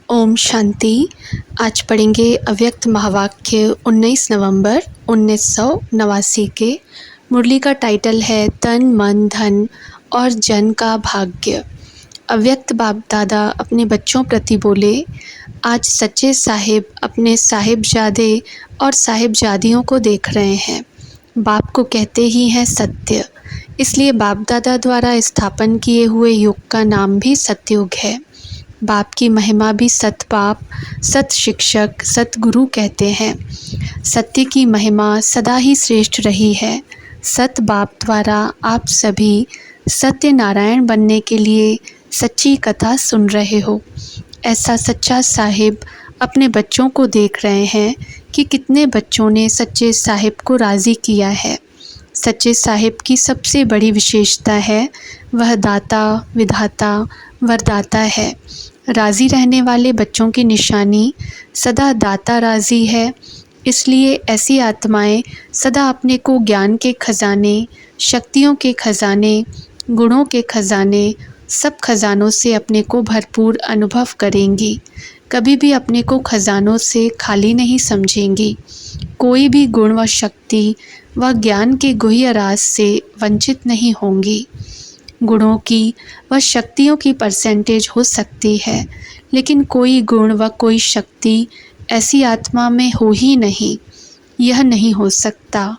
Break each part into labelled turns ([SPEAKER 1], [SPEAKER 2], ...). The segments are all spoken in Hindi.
[SPEAKER 1] ओम शांति। आज पढ़ेंगे अव्यक्त महावाक्य 19 नवंबर 1989 के। मुरली का टाइटल है तन मन धन और जन का भाग्य। अव्यक्त बाप दादा अपने बच्चों प्रति बोले, आज सच्चे साहिब अपने साहिबजादे और साहिबजादियों को देख रहे हैं। बाप को कहते ही हैं सत्य, इसलिए बाप दादा द्वारा स्थापन किए हुए युग का नाम भी सतयुग है। बाप की महिमा भी सत बाप, सत शिक्षक, सत गुरु कहते हैं। सत्य की महिमा सदा ही श्रेष्ठ रही है। सत बाप द्वारा आप सभी सत्य नारायण बनने के लिए सच्ची कथा सुन रहे हो। ऐसा सच्चा साहिब अपने बच्चों को देख रहे हैं कि कितने बच्चों ने सच्चे साहिब को राज़ी किया है। सच्चे साहिब की सबसे बड़ी विशेषता है वह दाता, विधाता, वरदाता है। राज़ी रहने वाले बच्चों की निशानी सदा दाता राज़ी है। इसलिए ऐसी आत्माएं सदा अपने को ज्ञान के खजाने, शक्तियों के खजाने, गुणों के खजाने, सब खजानों से अपने को भरपूर अनुभव करेंगी। कभी भी अपने को खजानों से खाली नहीं समझेंगी। कोई भी गुण व शक्ति व ज्ञान के गुह्य राज से वंचित नहीं होंगी। गुणों की व शक्तियों की परसेंटेज हो सकती है, लेकिन कोई गुण व कोई शक्ति ऐसी आत्मा में हो ही नहीं। यह नहीं हो सकता।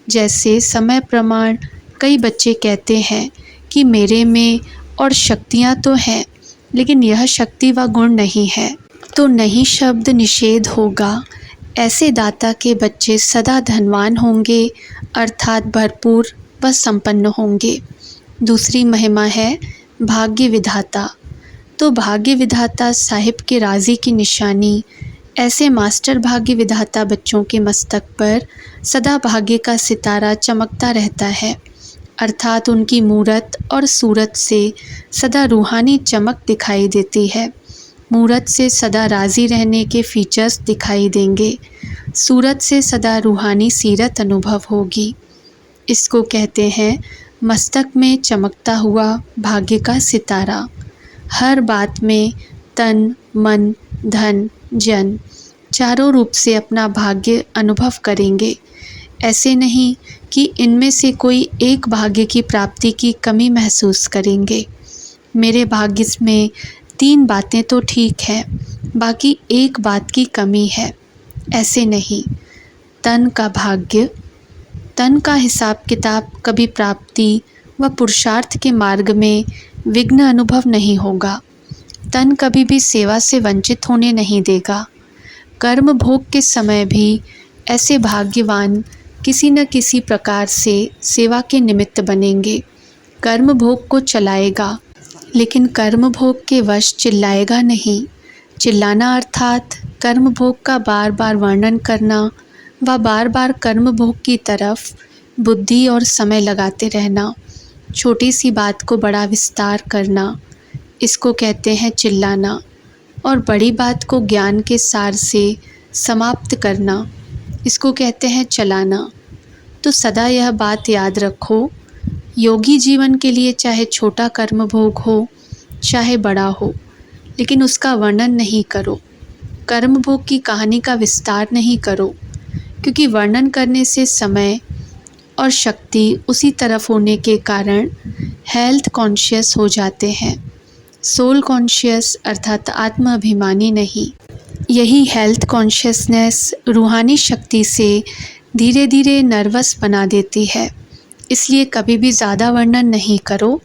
[SPEAKER 1] जैसे समय प्रमाण कई बच्चे कहते हैं कि मेरे में और शक्तियाँ तो हैं, लेकिन यह शक्ति व गुण नहीं है, तो नहीं शब्द निषेध होगा। ऐसे दाता के बच्चे सदा धनवान होंगे, अर्थात भरपूर व संपन्न होंगे। दूसरी महिमा है भाग्य विधाता। तो भाग्य विधाता साहिब के राज़ी की निशानी। ऐसे मास्टर भाग्य विधाता बच्चों के मस्तक पर सदा भाग्य का सितारा चमकता रहता है, अर्थात उनकी मूरत और सूरत से सदा रूहानी चमक दिखाई देती है। मूरत से सदा राज़ी रहने के फीचर्स दिखाई देंगे। सूरत से सदा रूहानी सीरत अनुभव होगी। इसको कहते हैं मस्तक में चमकता हुआ भाग्य का सितारा। हर बात में तन, मन, धन, जन चारों रूप से अपना भाग्य अनुभव करेंगे। ऐसे नहीं कि इनमें से कोई एक भाग्य की प्राप्ति की कमी महसूस करेंगे। मेरे भाग्य में 3 बातें तो ठीक है, बाकी एक बात की कमी है। ऐसे नहीं। तन का भाग्य, तन का हिसाब किताब कभी प्राप्ति व पुरुषार्थ के मार्ग में विघ्न अनुभव नहीं होगा। तन कभी भी सेवा से वंचित होने नहीं देगा। कर्म भोग के समय भी ऐसे भाग्यवान किसी न किसी प्रकार से सेवा के निमित्त बनेंगे। कर्म भोग को चलाएगा, लेकिन कर्म भोग के वश चिल्लाएगा नहीं। चिल्लाना अर्थात कर्म भोग का बार बार वर्णन करना व बार बार कर्म भोग की तरफ बुद्धि और समय लगाते रहना। छोटी सी बात को बड़ा विस्तार करना, इसको कहते हैं चिल्लाना। और बड़ी बात को ज्ञान के सार से समाप्त करना, इसको कहते हैं चलाना। तो सदा यह बात याद रखो, योगी जीवन के लिए चाहे छोटा कर्म भोग हो चाहे बड़ा हो, लेकिन उसका वर्णन नहीं करो। कर्म भोग की कहानी का विस्तार नहीं करो, क्योंकि वर्णन करने से समय और शक्ति उसी तरफ होने के कारण हेल्थ कॉन्शियस हो जाते हैं। सोल कॉन्शियस अर्थात आत्म अभिमानी नहीं। यही हेल्थ कॉन्शियसनेस रूहानी शक्ति से धीरे धीरे नर्वस बना देती है। इसलिए कभी भी ज़्यादा वर्णन नहीं करो।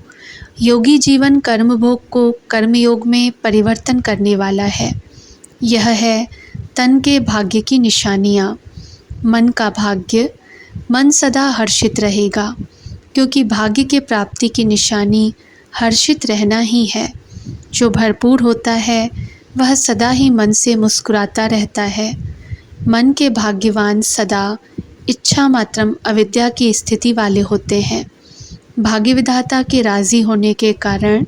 [SPEAKER 1] योगी जीवन कर्म भोग को कर्मयोग में परिवर्तन करने वाला है। यह है तन के भाग्य की निशानियाँ। मन का भाग्य, मन सदा हर्षित रहेगा, क्योंकि भाग्य के प्राप्ति की निशानी हर्षित रहना ही है। जो भरपूर होता है वह सदा ही मन से मुस्कुराता रहता है। मन के भाग्यवान सदा इच्छा मात्रम अविद्या की स्थिति वाले होते हैं। भाग्य विधाता के राज़ी होने के कारण,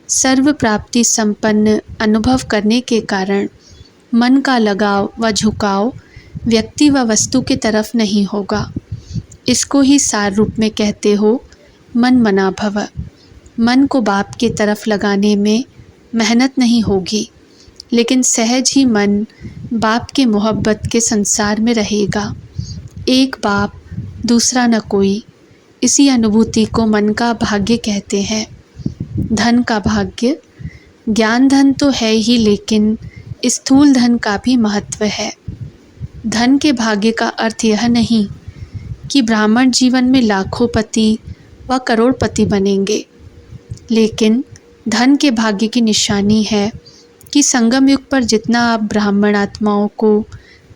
[SPEAKER 1] सर्व प्राप्ति संपन्न अनुभव करने के कारण मन का लगाव व झुकाव व्यक्ति व वस्तु की तरफ नहीं होगा। इसको ही सार रूप में कहते हो मन मना भव। मन को बाप की तरफ लगाने में मेहनत नहीं होगी। लेकिन सहज ही मन बाप के मोहब्बत के संसार में रहेगा। एक बाप दूसरा न कोई, इसी अनुभूति को मन का भाग्य कहते हैं। धन का भाग्य, ज्ञान धन तो है ही, लेकिन स्थूल धन का भी महत्व है। धन के भाग्य का अर्थ यह नहीं कि ब्राह्मण जीवन में लाखों पति व करोड़पति बनेंगे, लेकिन धन के भाग्य की निशानी है कि संगम युग पर जितना आप ब्राह्मण आत्माओं को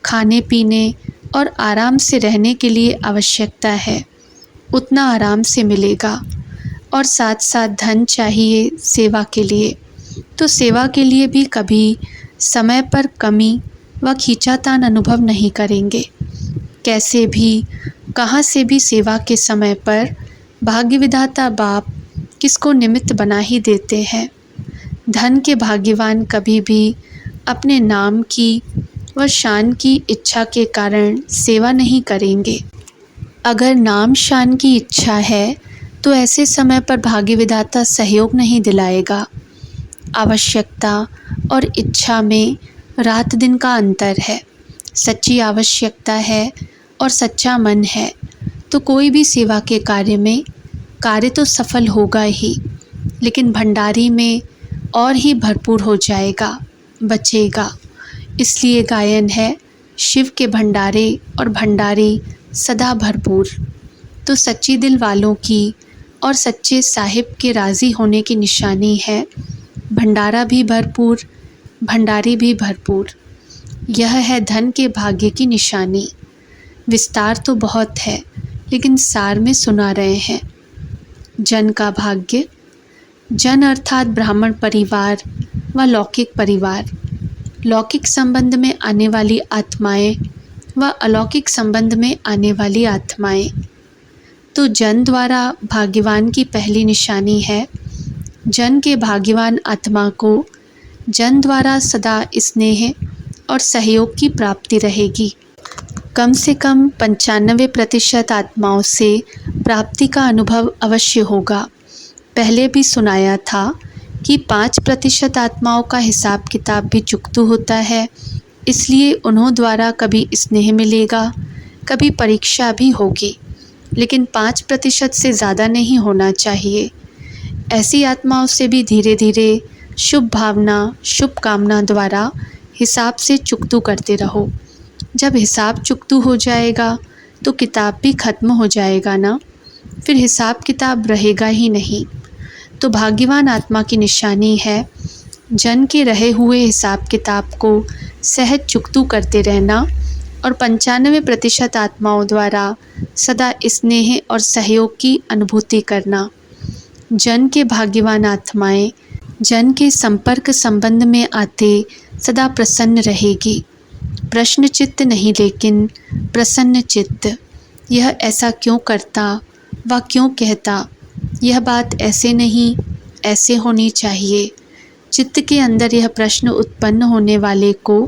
[SPEAKER 1] खाने पीने और आराम से रहने के लिए आवश्यकता है, उतना आराम से मिलेगा। और साथ साथ धन चाहिए सेवा के लिए, तो सेवा के लिए भी कभी समय पर कमी व खींचातान अनुभव नहीं करेंगे। कैसे भी, कहाँ से भी सेवा के समय पर भाग्य विधाता बाप किसको निमित्त बना ही देते हैं। धन के भाग्यवान कभी भी अपने नाम की व शान की इच्छा के कारण सेवा नहीं करेंगे। अगर नाम शान की इच्छा है तो ऐसे समय पर भाग्य विधाता सहयोग नहीं दिलाएगा। आवश्यकता और इच्छा में रात दिन का अंतर है। सच्ची आवश्यकता है और सच्चा मन है तो कोई भी सेवा के कार्य तो सफल होगा ही, लेकिन भंडारी में और ही भरपूर हो जाएगा, बचेगा। इसलिए गायन है, शिव के भंडारे और भंडारी सदा भरपूर। तो सच्ची दिल वालों की और सच्चे साहिब के राज़ी होने की निशानी है भंडारा भी भरपूर, भंडारी भी भरपूर। यह है धन के भाग्य की निशानी। विस्तार तो बहुत है, लेकिन सार में सुना रहे हैं। जन का भाग्य, जन अर्थात ब्राह्मण परिवार व लौकिक परिवार, लौकिक संबंध में आने वाली आत्माएं व अलौकिक संबंध में आने वाली आत्माएं। तो जन द्वारा भाग्यवान की पहली निशानी है, जन के भाग्यवान आत्मा को जन द्वारा सदा स्नेह और सहयोग की प्राप्ति रहेगी। कम से कम 95% आत्माओं से प्राप्ति का अनुभव अवश्य होगा। पहले भी सुनाया था कि 5% आत्माओं का हिसाब किताब भी चुकतू होता है, इसलिए उन्हों द्वारा कभी स्नेह मिलेगा, कभी परीक्षा भी होगी, लेकिन 5% से ज़्यादा नहीं होना चाहिए। ऐसी आत्माओं से भी धीरे धीरे शुभ भावना, शुभ कामना द्वारा हिसाब से चुकतू करते रहो। जब हिसाब चुकतू हो जाएगा तो किताब भी ख़त्म हो जाएगा ना, फिर हिसाब किताब रहेगा ही नहीं। तो भाग्यवान आत्मा की निशानी है जन के रहे हुए हिसाब किताब को सहज चुकतू करते रहना और 95% आत्माओं द्वारा सदा स्नेह और सहयोग की अनुभूति करना। जन के भाग्यवान आत्माएं जन के संपर्क संबंध में आते सदा प्रसन्न रहेगी। प्रश्न चित्त नहीं, लेकिन प्रसन्न चित्त। यह ऐसा क्यों करता व क्यों कहता, यह बात ऐसे नहीं, ऐसे होनी चाहिए। चित्त के अंदर यह प्रश्न उत्पन्न होने वाले को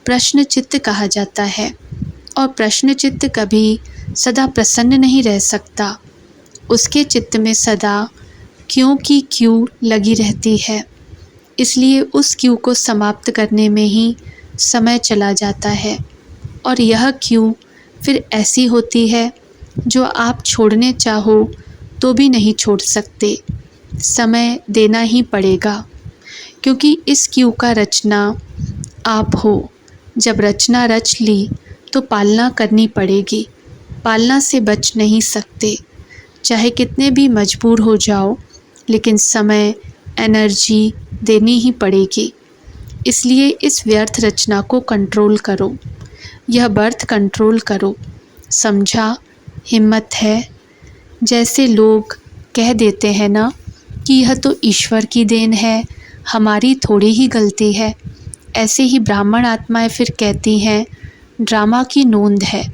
[SPEAKER 1] प्रश्न चित्त कहा जाता है। और प्रश्न चित्त कभी सदा प्रसन्न नहीं रह सकता। उसके चित्त में सदा क्यों की क्यों लगी रहती है, इसलिए उस क्यों को समाप्त करने में ही समय चला जाता है। और यह क्यों फिर ऐसी होती है जो आप छोड़ने चाहो तो भी नहीं छोड़ सकते, समय देना ही पड़ेगा, क्योंकि इस क्यों का रचना आप हो। जब रचना रच ली तो पालना करनी पड़ेगी, पालना से बच नहीं सकते। चाहे कितने भी मजबूर हो जाओ, लेकिन समय, एनर्जी देनी ही पड़ेगी। इसलिए इस व्यर्थ रचना को कंट्रोल करो, यह बर्थ कंट्रोल करो। समझा? हिम्मत है। जैसे लोग कह देते हैं ना कि यह तो ईश्वर की देन है, हमारी थोड़ी ही गलती है, ऐसे ही ब्राह्मण आत्माएं फिर कहती हैं ड्रामा की नोंद है।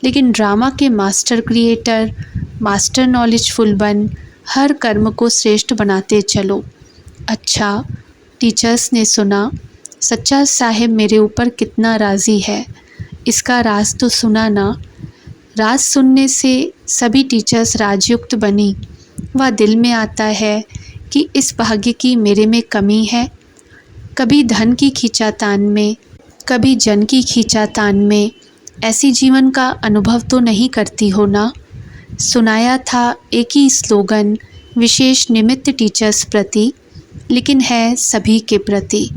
[SPEAKER 1] लेकिन ड्रामा के मास्टर क्रिएटर, मास्टर नॉलेजफुल बन हर कर्म को श्रेष्ठ बनाते चलो। अच्छा, टीचर्स ने सुना सच्चा साहिब मेरे ऊपर कितना राज़ी है, इसका राज तो सुना ना। राज सुनने से सभी टीचर्स राजयुक्त बनी व दिल में आता है कि इस भाग्य की मेरे में कमी है। कभी धन की खींचातान में, कभी जन की खींचातान में ऐसी जीवन का अनुभव तो नहीं करती हो ना। सुनाया था एक ही स्लोगन विशेष निमित्त टीचर्स प्रति, लेकिन है सभी के प्रति।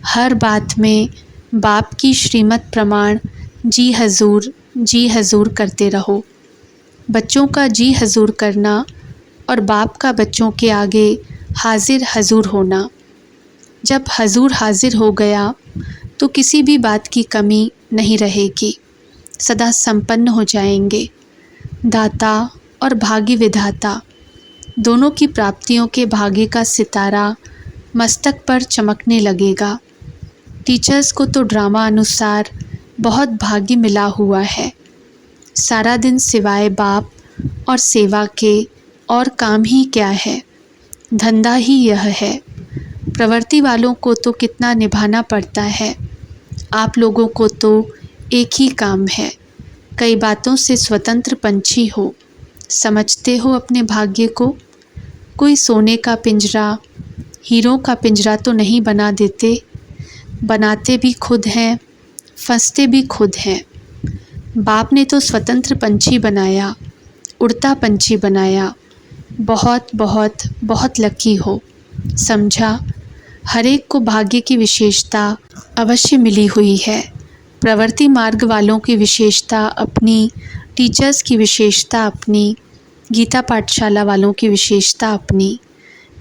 [SPEAKER 1] हर बात में बाप की श्रीमत प्रमाण जी हजूर करते रहो। बच्चों का जी हजूर करना और बाप का बच्चों के आगे हाजिर हजूर होना। जब हजूर हाजिर हो गया तो किसी भी बात की कमी नहीं रहेगी, सदा संपन्न हो जाएंगे। दाता और भाग्य विधाता दोनों की प्राप्तियों के भाग्य का सितारा मस्तक पर चमकने लगेगा। टीचर्स को तो ड्रामा अनुसार बहुत भाग्य मिला हुआ है। सारा दिन सिवाय बाप और सेवा के और काम ही क्या है, धंधा ही यह है। प्रवृत्ति वालों को तो कितना निभाना पड़ता है, आप लोगों को तो एक ही काम है। कई बातों से स्वतंत्र पंछी हो, समझते हो अपने भाग्य को। कोई सोने का पिंजरा, हीरों का पिंजरा तो नहीं बना देते, बनाते भी खुद हैं, फंसते भी खुद हैं। बाप ने तो स्वतंत्र पंछी बनाया, उड़ता पंछी बनाया। बहुत बहुत बहुत लकी हो, समझा। हर एक को भाग्य की विशेषता अवश्य मिली हुई है। प्रवृत्ति मार्ग वालों की विशेषता अपनी, टीचर्स की विशेषता अपनी, गीता पाठशाला वालों की विशेषता अपनी।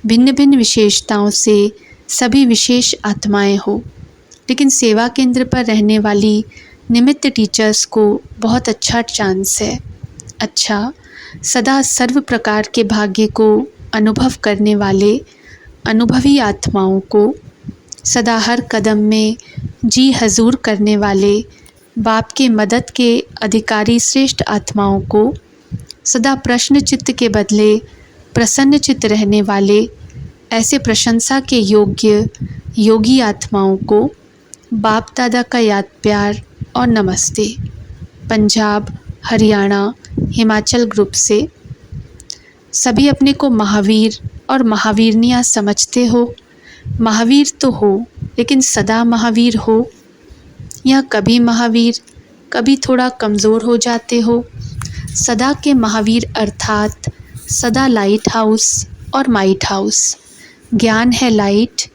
[SPEAKER 1] भिन्न भिन्न विशेषताओं से सभी विशेष आत्माएं हो, लेकिन सेवा केंद्र पर रहने वाली निमित्त टीचर्स को बहुत अच्छा चांस है। अच्छा, सदा सर्व प्रकार के भाग्य को अनुभव करने वाले अनुभवी आत्माओं को, सदा हर कदम में जी हजूर करने वाले बाप के मदद के अधिकारी श्रेष्ठ आत्माओं को, सदा प्रश्न चित्त के बदले प्रसन्न चित्त रहने वाले ऐसे प्रशंसा के योग्य योगी आत्माओं को बाप दादा का याद प्यार और नमस्ते। पंजाब, हरियाणा, हिमाचल ग्रुप से। सभी अपने को महावीर और महावीरनियाँ समझते हो। महावीर तो हो, लेकिन सदा महावीर हो, या कभी महावीर कभी थोड़ा कमज़ोर हो जाते हो। सदा के महावीर अर्थात सदा लाइट हाउस और माइट हाउस। ज्ञान है लाइट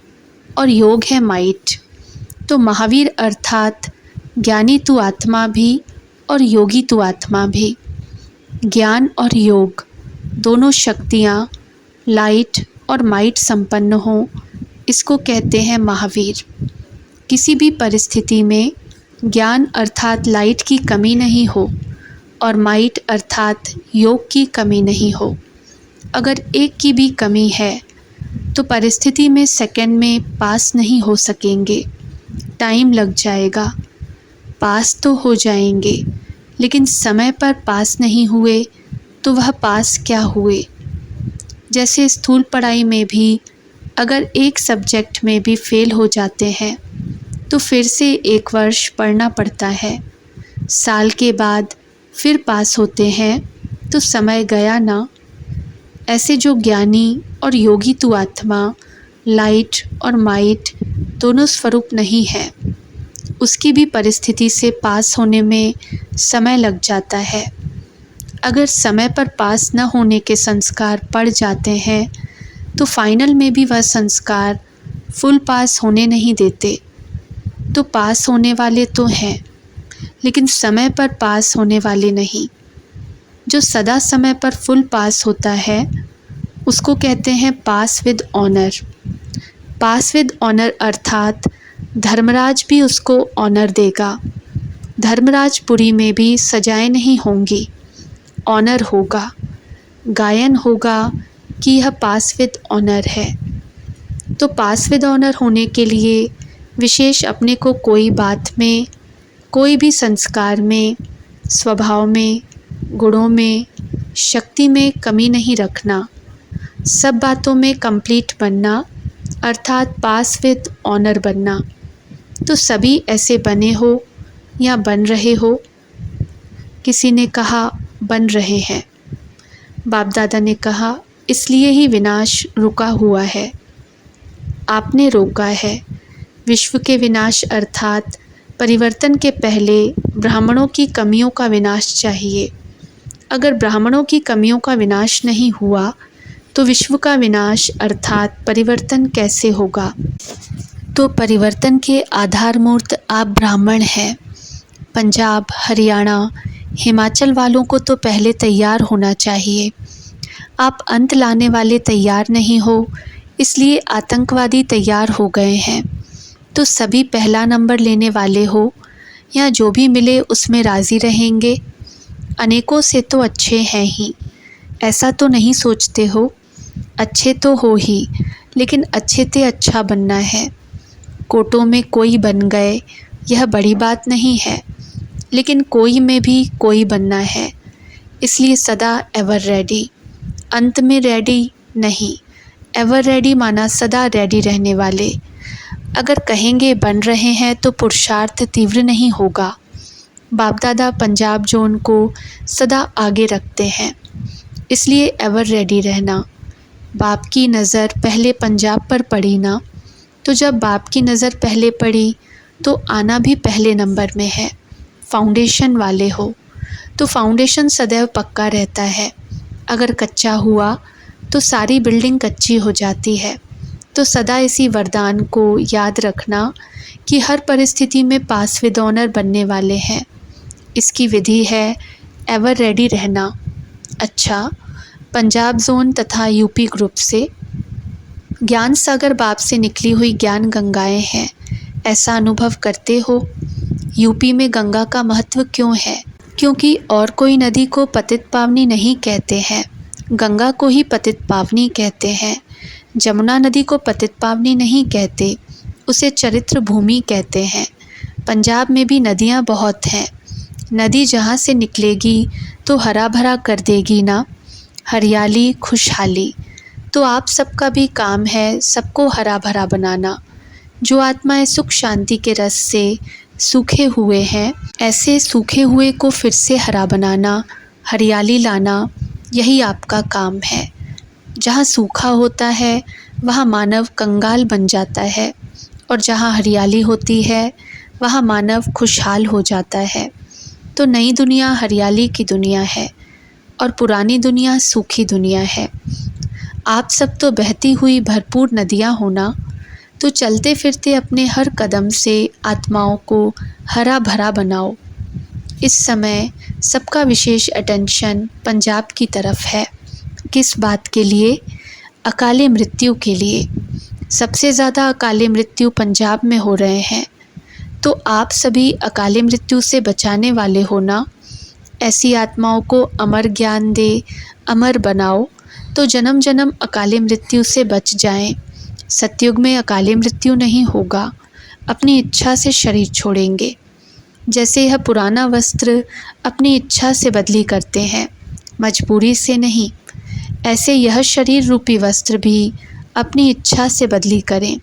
[SPEAKER 1] और योग है माइट। तो महावीर अर्थात ज्ञानी तू आत्मा भी और योगी तू आत्मा भी। ज्ञान और योग दोनों शक्तियाँ लाइट और माइट संपन्न हो, इसको कहते हैं महावीर। किसी भी परिस्थिति में ज्ञान अर्थात लाइट की कमी नहीं हो और माइट अर्थात योग की कमी नहीं हो। अगर एक की भी कमी है तो परिस्थिति में सेकंड में पास नहीं हो सकेंगे, टाइम लग जाएगा। पास तो हो जाएंगे, लेकिन समय पर पास नहीं हुए तो वह पास क्या हुए। जैसे स्थूल पढ़ाई में भी अगर एक सब्जेक्ट में भी फेल हो जाते हैं तो फिर से 1 वर्ष पढ़ना पड़ता है। साल के बाद फिर पास होते हैं तो समय गया ना। ऐसे जो ज्ञानी और योगी तू आत्मा लाइट और माइट दोनों स्वरूप नहीं है, उसकी भी परिस्थिति से पास होने में समय लग जाता है। अगर समय पर पास न होने के संस्कार पड़ जाते हैं तो फाइनल में भी वह संस्कार फुल पास होने नहीं देते। तो पास होने वाले तो हैं, लेकिन समय पर पास होने वाले नहीं। जो सदा समय पर फुल पास होता है उसको कहते हैं pass with honour. Pass with honour अर्थात धर्मराज भी उसको ऑनर देगा। धर्मराजपुरी में भी सजाएं नहीं होंगी, ऑनर होगा। गायन होगा कि यह पास विद ऑनर है। तो पास विद ऑनर होने के लिए विशेष अपने को कोई बात में, कोई भी संस्कार में, स्वभाव में, गुणों में, शक्ति में कमी नहीं रखना। सब बातों में कंप्लीट बनना अर्थात पास विद ऑनर बनना। तो सभी ऐसे बने हो या बन रहे हो। किसी ने कहा बन रहे हैं। बाप दादा ने कहा इसलिए ही विनाश रुका हुआ है, आपने रोका है। विश्व के विनाश अर्थात परिवर्तन के पहले ब्राह्मणों की कमियों का विनाश चाहिए। अगर ब्राह्मणों की कमियों का विनाश नहीं हुआ तो विश्व का विनाश अर्थात परिवर्तन कैसे होगा। तो परिवर्तन के आधारमूर्त आप ब्राह्मण हैं। पंजाब, हरियाणा, हिमाचल वालों को तो पहले तैयार होना चाहिए। आप अंत लाने वाले तैयार नहीं हो, इसलिए आतंकवादी तैयार हो गए हैं। तो सभी पहला नंबर लेने वाले हो या जो भी मिले उसमें राज़ी रहेंगे। अनेकों से तो अच्छे हैं ही, ऐसा तो नहीं सोचते हो। अच्छे तो हो ही, लेकिन अच्छे से अच्छा बनना है। कोटों में कोई बन गए यह बड़ी बात नहीं है, लेकिन कोई में भी कोई बनना है। इसलिए सदा एवर रेडी, अंत में रेडी नहीं। एवर रेडी माना सदा रेडी रहने वाले। अगर कहेंगे बन रहे हैं तो पुरुषार्थ तीव्र नहीं होगा। बाप दादा पंजाब जोन को सदा आगे रखते हैं, इसलिए एवर रेडी रहना। बाप की नज़र पहले पंजाब पर पड़ी ना, तो जब बाप की नज़र पहले पड़ी तो आना भी पहले नंबर में है। फाउंडेशन वाले हो तो फाउंडेशन सदैव पक्का रहता है। अगर कच्चा हुआ तो सारी बिल्डिंग कच्ची हो जाती है। तो सदा इसी वरदान को याद रखना कि हर परिस्थिति में पास विद ऑनर बनने वाले हैं। इसकी विधि है एवर रेडी रहना। अच्छा, पंजाब जोन तथा यूपी ग्रुप से ज्ञान सागर बाप से निकली हुई ज्ञान गंगाएं हैं, ऐसा अनुभव करते हो। यूपी में गंगा का महत्व क्यों है? क्योंकि और कोई नदी को पतित पावनी नहीं कहते हैं, गंगा को ही पतित पावनी कहते हैं। जमुना नदी को पतित पावनी नहीं कहते, उसे चरित्र भूमि कहते हैं। पंजाब में भी नदियाँ बहुत हैं। नदी जहाँ से निकलेगी तो हरा भरा कर देगी ना, हरियाली खुशहाली। तो आप सबका भी काम है सबको हरा भरा बनाना। जो आत्माएं सुख शांति के रस से सूखे हुए हैं, ऐसे सूखे हुए को फिर से हरा बनाना, हरियाली लाना, यही आपका काम है। जहाँ सूखा होता है वहाँ मानव कंगाल बन जाता है, और जहाँ हरियाली होती है वहाँ मानव खुशहाल हो जाता है। तो नई दुनिया हरियाली की दुनिया है और पुरानी दुनिया सूखी दुनिया है। आप सब तो बहती हुई भरपूर नदियाँ होना, तो चलते फिरते अपने हर कदम से आत्माओं को हरा भरा बनाओ। इस समय सबका विशेष अटेंशन पंजाब की तरफ है। किस बात के लिए? अकाले मृत्यु के लिए। सबसे ज़्यादा अकाले मृत्यु पंजाब में हो रहे हैं। तो आप सभी अकाले मृत्यु से बचाने वाले हो ना। ऐसी आत्माओं को अमर ज्ञान दे, अमर बनाओ, तो जन्म जन्म अकाले मृत्यु से बच जाएं। सतयुग में अकाले मृत्यु नहीं होगा, अपनी इच्छा से शरीर छोड़ेंगे। जैसे यह पुराना वस्त्र अपनी इच्छा से बदली करते हैं, मजबूरी से नहीं, ऐसे यह शरीर रूपी वस्त्र भी अपनी इच्छा से बदली करें।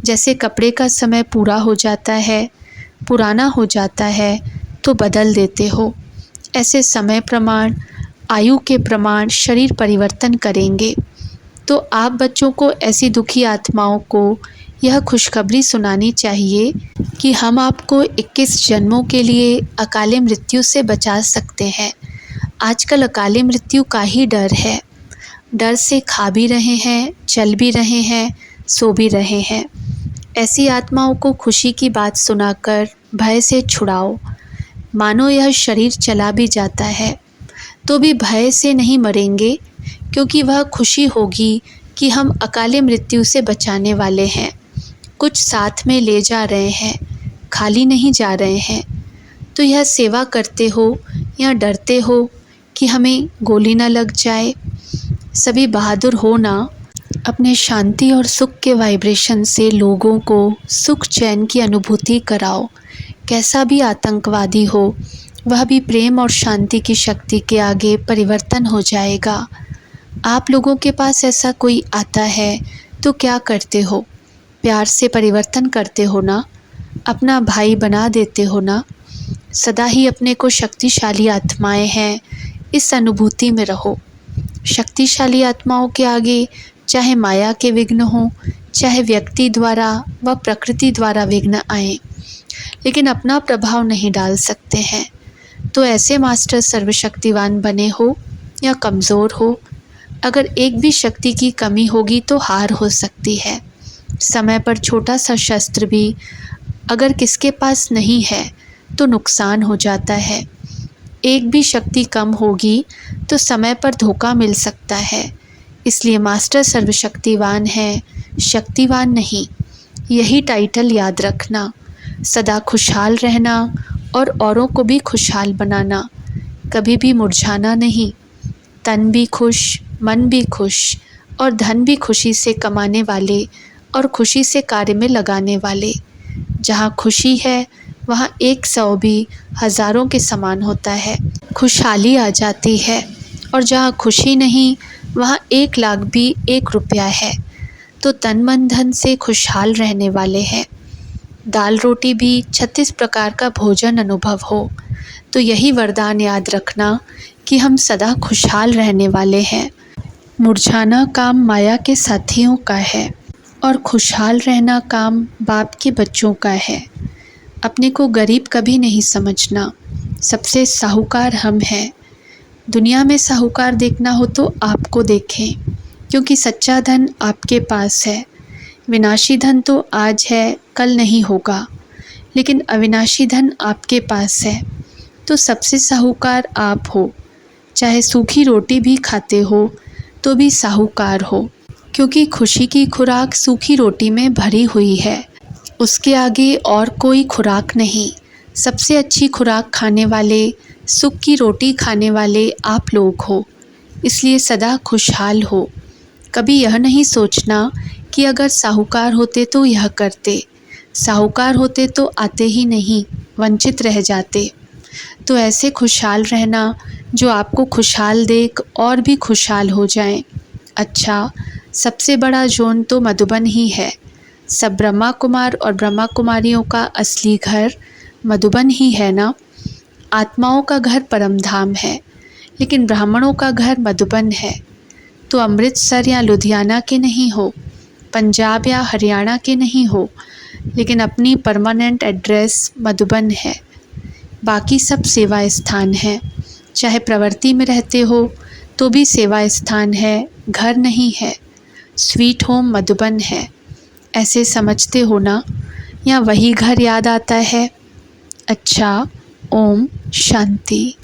[SPEAKER 1] जैसे कपड़े का समय पूरा हो जाता है, पुराना हो जाता है, तो बदल देते हो, ऐसे समय प्रमाण, आयु के प्रमाण शरीर परिवर्तन करेंगे। तो आप बच्चों को ऐसी दुखी आत्माओं को यह खुशखबरी सुनानी चाहिए कि हम आपको 21 जन्मों के लिए अकाले मृत्यु से बचा सकते हैं। आजकल अकाले मृत्यु का ही डर है। डर से खा भी रहे हैं, चल भी रहे हैं, सो भी रहे हैं। ऐसी आत्माओं को खुशी की बात सुनाकर भय से छुड़ाओ। मानो यह शरीर चला भी जाता है तो भी भय से नहीं मरेंगे, क्योंकि वह खुशी होगी कि हम अकाले मृत्यु से बचाने वाले हैं। कुछ साथ में ले जा रहे हैं, खाली नहीं जा रहे हैं। तो यह सेवा करते हो या डरते हो कि हमें गोली न लग जाए? सभी बहादुर हो ना। अपने शांति और सुख के वाइब्रेशन से लोगों को सुख चैन की अनुभूति कराओ। कैसा भी आतंकवादी हो, वह भी प्रेम और शांति की शक्ति के आगे परिवर्तन हो जाएगा। आप लोगों के पास ऐसा कोई आता है तो क्या करते हो? प्यार से परिवर्तन करते हो ना, अपना भाई बना देते हो ना। सदा ही अपने को शक्तिशाली आत्माएं हैं, इस अनुभूति में रहो। शक्तिशाली आत्माओं के आगे चाहे माया के विघ्न हों, चाहे व्यक्ति द्वारा व प्रकृति द्वारा विघ्न आए, लेकिन अपना प्रभाव नहीं डाल सकते हैं। तो ऐसे मास्टर सर्वशक्तिवान बने हो या कमज़ोर हो, अगर एक भी शक्ति की कमी होगी तो हार हो सकती है। समय पर छोटा सा शस्त्र भी अगर किसके पास नहीं है तो नुकसान हो जाता है। एक भी शक्ति कम होगी तो समय पर धोखा मिल सकता है। इसलिए मास्टर सर्वशक्तिवान है, शक्तिवान नहीं। यही टाइटल याद रखना, सदा खुशहाल रहना और औरों को भी खुशहाल बनाना, कभी भी मुरझाना नहीं। तन भी खुश, मन भी खुश और धन भी खुशी से कमाने वाले और खुशी से कार्य में लगाने वाले। जहाँ खुशी है वहाँ 100 भी हज़ारों के समान होता है, खुशहाली आ जाती है। और जहाँ खुशी नहीं वहाँ 1 लाख भी 1 रुपया है। तो तन मन धन से खुशहाल रहने वाले हैं। दाल रोटी भी 36 प्रकार का भोजन अनुभव हो। तो यही वरदान याद रखना कि हम सदा खुशहाल रहने वाले हैं। मुरझाना काम माया के साथियों का है और खुशहाल रहना काम बाप के बच्चों का है। अपने को गरीब कभी नहीं समझना, सबसे साहूकार हम हैं। दुनिया में साहूकार देखना हो तो आपको देखें, क्योंकि सच्चा धन आपके पास है। विनाशी धन तो आज है, कल नहीं होगा, लेकिन अविनाशी धन आपके पास है। तो सबसे साहूकार आप हो। चाहे सूखी रोटी भी खाते हो तो भी साहूकार हो, क्योंकि खुशी की खुराक सूखी रोटी में भरी हुई है। उसके आगे और कोई खुराक नहीं। सबसे अच्छी खुराक खाने वाले, सुख की रोटी खाने वाले आप लोग हो। इसलिए सदा खुशहाल हो। कभी यह नहीं सोचना कि अगर साहूकार होते तो यह करते, साहूकार होते तो आते ही नहीं, वंचित रह जाते। तो ऐसे खुशहाल रहना जो आपको खुशहाल देख और भी खुशहाल हो जाएं। अच्छा, सबसे बड़ा जोन तो मधुबन ही है। सब ब्रह्मा कुमार और ब्रह्मा कुमारियों का असली घर मधुबन ही है ना। आत्माओं का घर परमधाम है, लेकिन ब्राह्मणों का घर मधुबन है। तो अमृतसर या लुधियाना के नहीं हो, पंजाब या हरियाणा के नहीं हो, लेकिन अपनी परमानेंट एड्रेस मधुबन है। बाकी सब सेवा स्थान है। चाहे प्रवृत्ति में रहते हो तो भी सेवा स्थान है, घर नहीं है। स्वीट होम मधुबन है, ऐसे समझते हो ना, या वही घर याद आता है। अच्छा, ओम शांति।